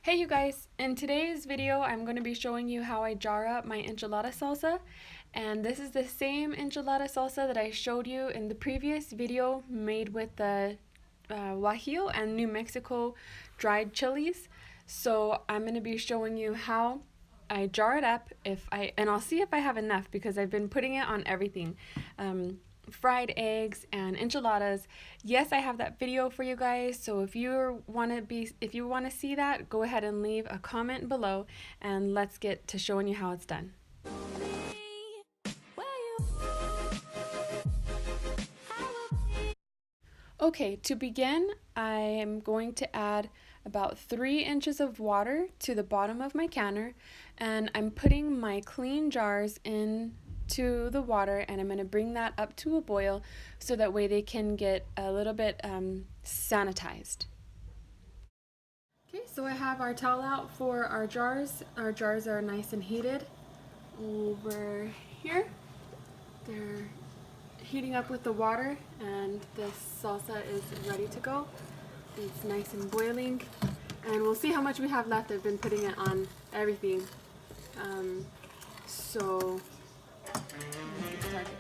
Hey you guys, in today's video I'm going to be showing you how I jar up my enchilada salsa, and this is the same enchilada salsa that I showed you in the previous video made with the guajillo and New Mexico dried chilies. So I'm going to be showing you how I jar it up and I'll see if I have enough because I've been putting it on everything. Fried eggs and enchiladas. Yes, I have that video for you guys, so if you want to see that, go ahead and leave a comment below and let's get to showing you how it's done. Okay, to begin, I am going to add about 3 inches of water to the bottom of my canner, and I'm putting my clean jars into the water, and I'm going to bring that up to a boil so that way they can get a little bit sanitized. Okay, so I have our towel out for our jars. Our jars are nice and heated over here. They're heating up with the water, and the salsa is ready to go. It's nice and boiling, and we'll see how much we have left. I've been putting it on everything. So let's get started.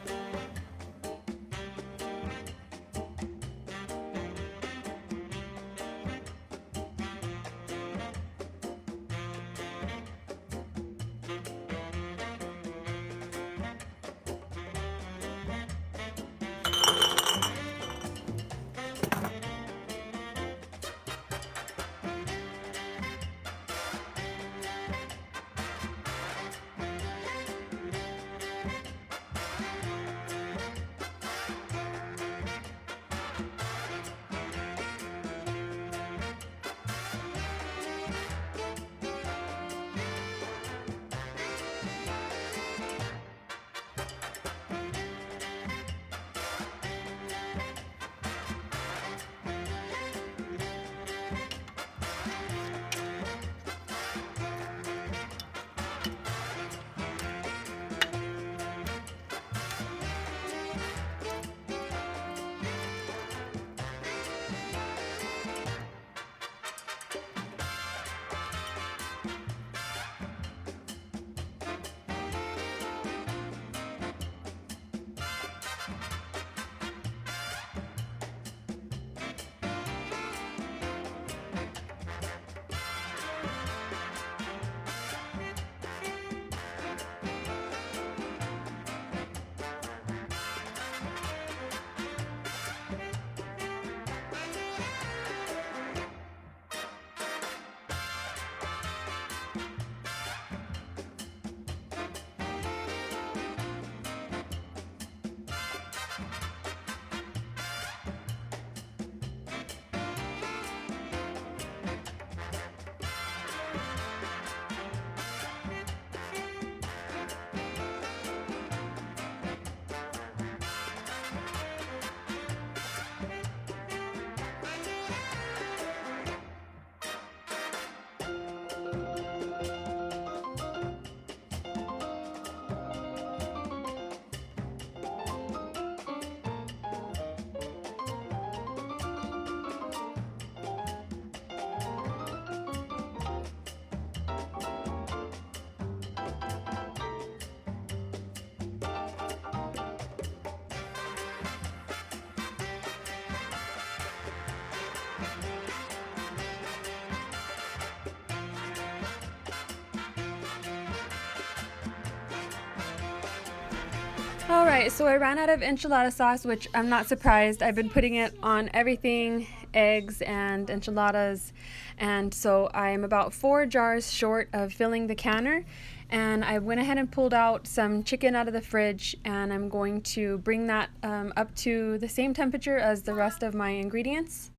Alright, so I ran out of enchilada sauce, which I'm not surprised. I've been putting it on everything, eggs and enchiladas, and so I'm about 4 jars short of filling the canner. And I went ahead and pulled out some chicken out of the fridge, and I'm going to bring that up to the same temperature as the rest of my ingredients.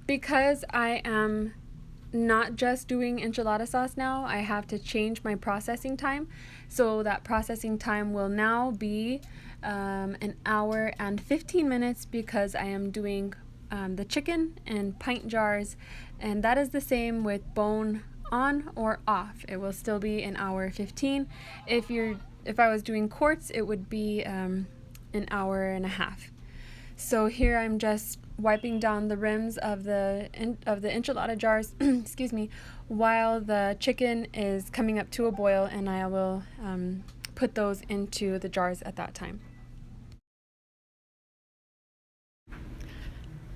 Because I am not just doing enchilada sauce now, I have to change my processing time. So that processing time will now be an hour and 15 minutes because I am doing the chicken in pint jars, and that is the same with bone on or off. It will still be an hour 15. If I was doing quarts, it would be an hour and a half. So here I'm just wiping down the rims of the enchilada jars, excuse me, while the chicken is coming up to a boil, and I will put those into the jars at that time.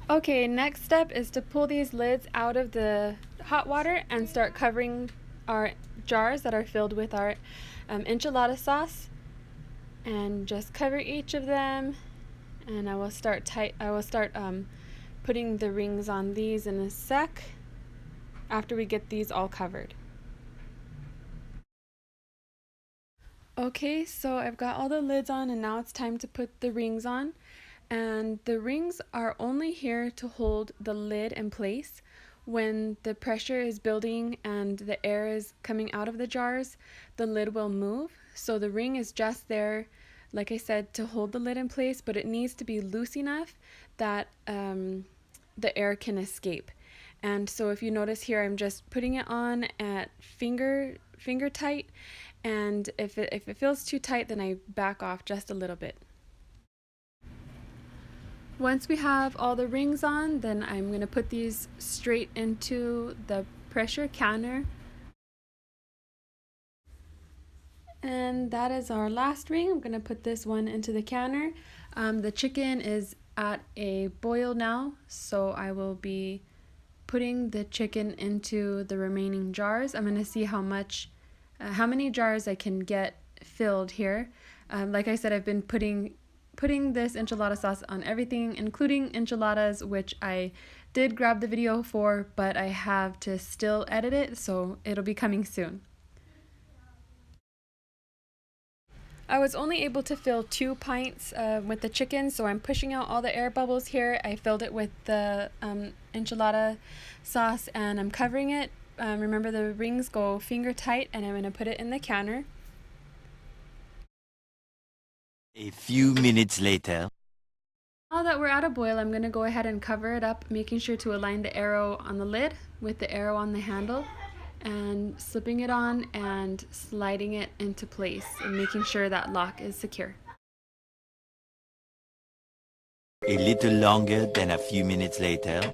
Okay, next step is to pull these lids out of the hot water and start covering our jars that are filled with our enchilada sauce, and just cover each of them. And I will start putting the rings on these in a sec after we get these all covered. Okay, so I've got all the lids on, and now it's time to put the rings on. And the rings are only here to hold the lid in place. When the pressure is building and the air is coming out of the jars, the lid will move. So the ring is just there, like I said, to hold the lid in place, but it needs to be loose enough that the air can escape. And so if you notice here, I'm just putting it on at finger tight, and if it feels too tight, then I back off just a little bit. Once we have all the rings on, then I'm going to put these straight into the pressure canner. And that is our last ring. I'm going to put this one into the canner. The chicken is at a boil now, so I will be putting the chicken into the remaining jars. I'm going to see how many jars I can get filled here. Like I said, I've been putting this enchilada sauce on everything, including enchiladas, which I did grab the video for, but I have to still edit it, so it'll be coming soon. I was only able to fill 2 pints with the chicken, so I'm pushing out all the air bubbles here. I filled it with the enchilada sauce, and I'm covering it. Remember, the rings go finger tight, and I'm going to put it in the canner. A few minutes later. Now that we're at a boil, I'm going to go ahead and cover it up, making sure to align the arrow on the lid with the arrow on the handle, and slipping it on and sliding it into place and making sure that lock is secure. A little longer than a few minutes later.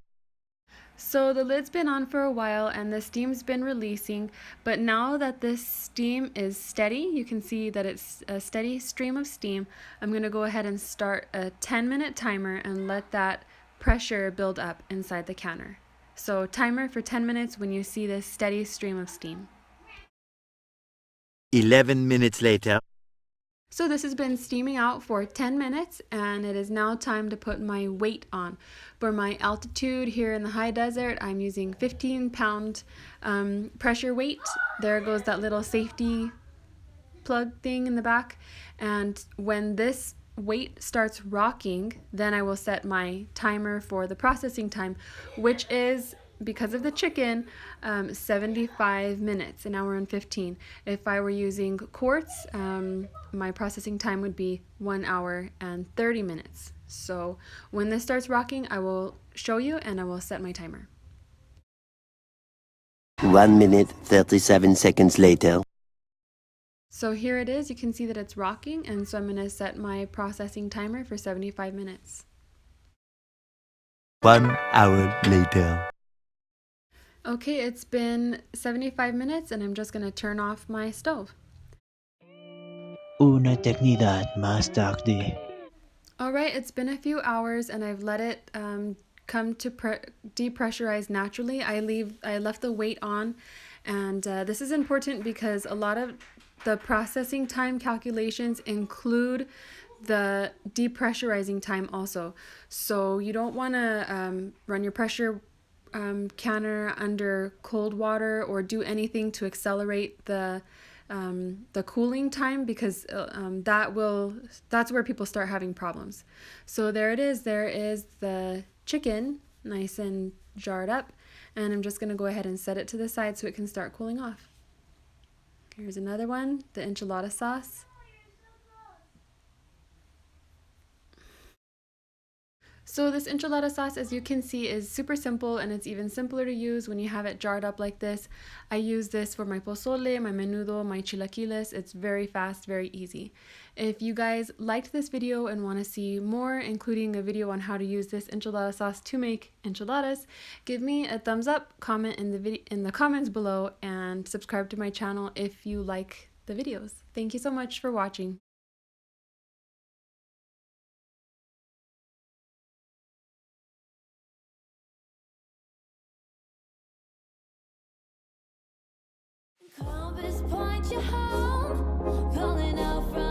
So the lid's been on for a while and the steam's been releasing, but now that this steam is steady, you can see that it's a steady stream of steam. I'm going to go ahead and start a 10-minute timer and let that pressure build up inside the canner. So timer for 10 minutes when you see this steady stream of steam. 11 minutes later. So this has been steaming out for 10 minutes, and it is now time to put my weight on. For my altitude here in the high desert, I'm using 15-pound pressure weight. There goes that little safety plug thing in the back. And when this weight starts rocking, then I will set my timer for the processing time, which is, because of the chicken, 75 minutes, an hour and 15. If I were using quarts, my processing time would be 1 hour and 30 minutes. So when this starts rocking, I will show you and I will set my timer. 1 minute, 37 seconds later. So here it is. You can see that it's rocking, and so I'm going to set my processing timer for 75 minutes. 1 hour later. Okay, it's been 75 minutes and I'm just going to turn off my stove. Una eternidad más tarde. Alright, it's been a few hours and I've let it come to depressurize naturally. I left the weight on, and this is important because a lot of the processing time calculations include the depressurizing time also. So you don't want to run your pressure canner under cold water or do anything to accelerate the cooling time, because that's where people start having problems. So there it is. There is the chicken, nice and jarred up, and I'm just going to go ahead and set it to the side so it can start cooling off. Here's another one, the enchilada sauce. So this enchilada sauce, as you can see, is super simple, and it's even simpler to use when you have it jarred up like this. I use this for my pozole, my menudo, my chilaquiles. It's very fast, very easy. If you guys liked this video and want to see more, including a video on how to use this enchilada sauce to make enchiladas, give me a thumbs up, comment in the comments below, and subscribe to my channel if you like the videos. Thank you so much for watching. Compass point you home, calling out from